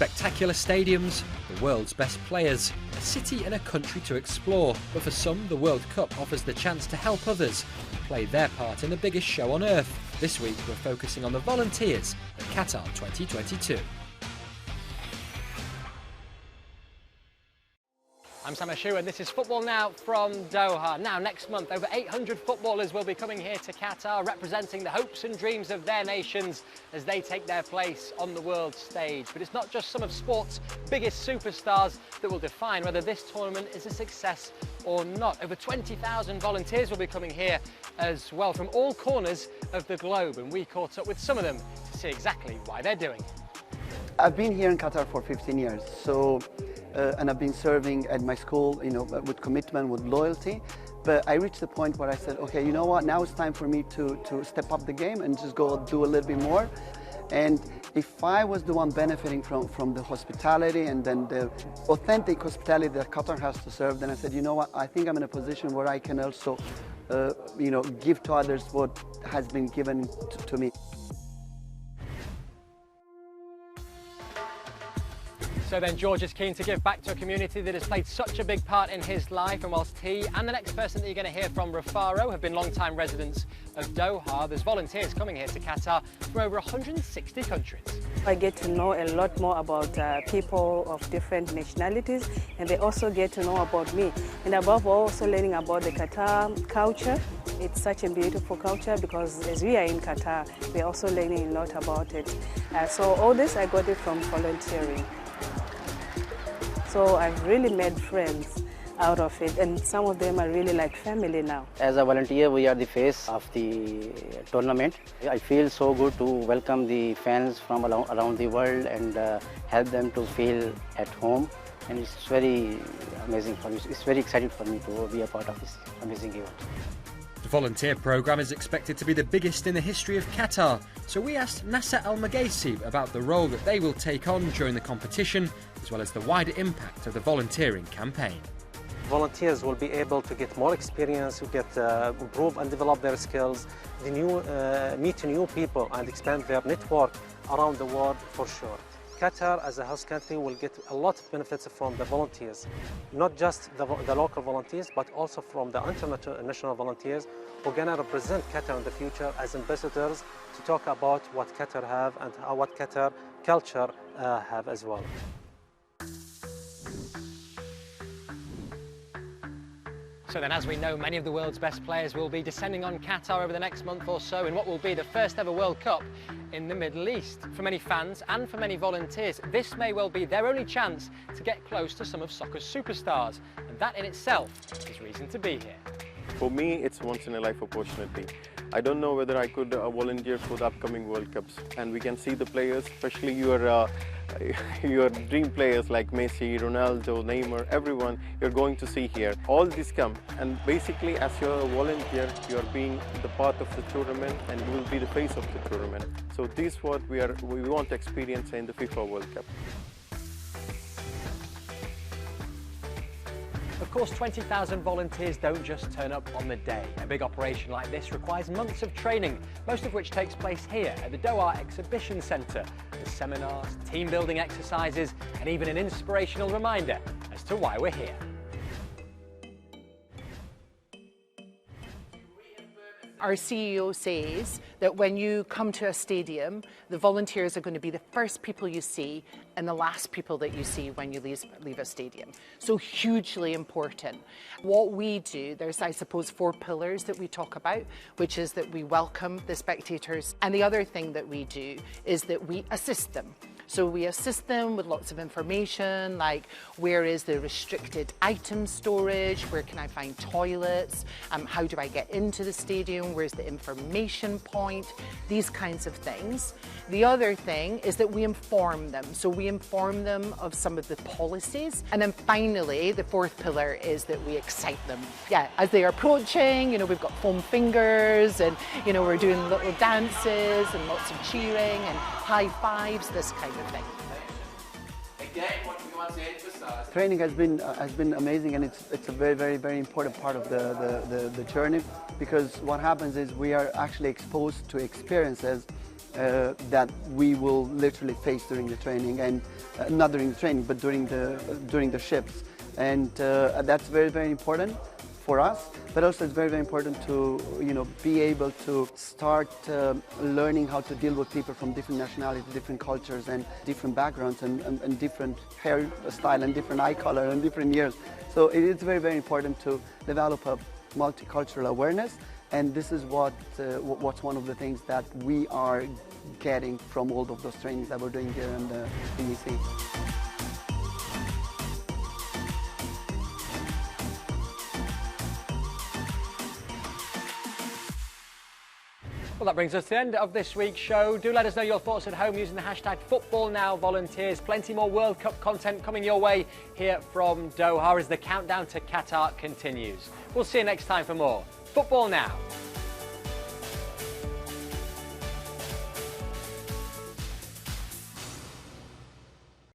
Spectacular stadiums, the world's best players, a city and a country to explore. But for some, the World Cup offers the chance to help others play their part in the biggest show on earth. This week we're focusing on the volunteers at Qatar 2022. I'm Sam Ashu and this is Football Now from Doha. Now, next month, over 800 footballers will be coming here to Qatar, representing the hopes and dreams of their nations as they take their place on the world stage. But it's not just some of sport's biggest superstars that will define whether this tournament is a success or not. Over 20,000 volunteers will be coming here as well from all corners of the globe, and we caught up with some of them to see exactly why they're doing it. I've been here in Qatar for 15 years, and I've been serving at my school, with commitment, with loyalty. But I reached the point where I said, okay, you know what? Now it's time for me to step up the game and just go do a little bit more. And if I was the one benefiting from the hospitality and then the authentic hospitality that Qatar has to serve, then I said, you know what? I think I'm in a position where I can also, give to others what has been given to me. So then George is keen to give back to a community that has played such a big part in his life, and whilst he and the next person that you're going to hear from, Rafaro, have been long-time residents of Doha, there's volunteers coming here to Qatar from over 160 countries. I get to know a lot more about people of different nationalities, and they also get to know about me. And above all, also learning about the Qatar culture. It's such a beautiful culture because as we are in Qatar, we're also learning a lot about it. So all this, I got it from volunteering. So I've really made friends out of it, and some of them are really like family now. As a volunteer, we are the face of the tournament. I feel so good to welcome the fans from around the world and help them to feel at home. And it's very amazing for me. It's very exciting for me to be a part of this amazing event. The volunteer programme is expected to be the biggest in the history of Qatar, so we asked Nasser Al-Magaysib about the role that they will take on during the competition, as well as the wider impact of the volunteering campaign. Volunteers will be able to get more experience, improve and develop their skills, meet new people and expand their network around the world for sure. Qatar, as a host country, will get a lot of benefits from the volunteers, not just the local volunteers, but also from the international volunteers who are going to represent Qatar in the future as ambassadors to talk about what Qatar have and what Qatar culture have as well. So then, as we know, many of the world's best players will be descending on Qatar over the next month or so in what will be the first ever World Cup in the Middle East. For many fans and for many volunteers, this may well be their only chance to get close to some of soccer's superstars, and that in itself is reason to be here. For me, it's a once-in-a-life opportunity. I don't know whether I could volunteer for the upcoming World Cups, and we can see the players, especially your dream players like Messi, Ronaldo, Neymar, everyone you're going to see here. All this come, and basically as you're a volunteer, you're being the part of the tournament and you will be the face of the tournament. So this is what we want to experience in the FIFA World Cup. Of course, 20,000 volunteers don't just turn up on the day. A big operation like this requires months of training, most of which takes place here at the Doha Exhibition Centre. There's seminars, team-building exercises, and even an inspirational reminder as to why we're here. Our CEO says that when you come to a stadium, the volunteers are going to be the first people you see and the last people that you see when you leave a stadium. So hugely important. What we do, there's, I suppose, 4 pillars that we talk about, which is that we welcome the spectators. And the other thing that we do is that we assist them. So we assist them with lots of information, like where is the restricted item storage, where can I find toilets, how do I get into the stadium, where's the information point, these kinds of things. The other thing is that we inform them. So we inform them of some of the policies. And then finally, the 4th pillar is that we excite them. Yeah, as they are approaching, we've got foam fingers and, we're doing little dances and lots of cheering and high fives, this kind of thing. Again, what do you want to emphasize? Training has been amazing, and it's a very, very, very important part of the journey, because what happens is we are actually exposed to experiences that we will literally face during the training, and not during the training, but during the shifts. And that's very, very important for us, but also it's very, very important to be able to start learning how to deal with people from different nationalities, different cultures, and different backgrounds, and different hairstyle, and different eye color, and different years. So it is very, very important to develop a multicultural awareness, and this is what's one of the things that we are getting from all of those trainings that we're doing here in the EC. Well, that brings us to the end of this week's show. Do let us know your thoughts at home using the hashtag #FootballNowVolunteers. Plenty more World Cup content coming your way here from Doha as the countdown to Qatar continues. We'll see you next time for more Football Now.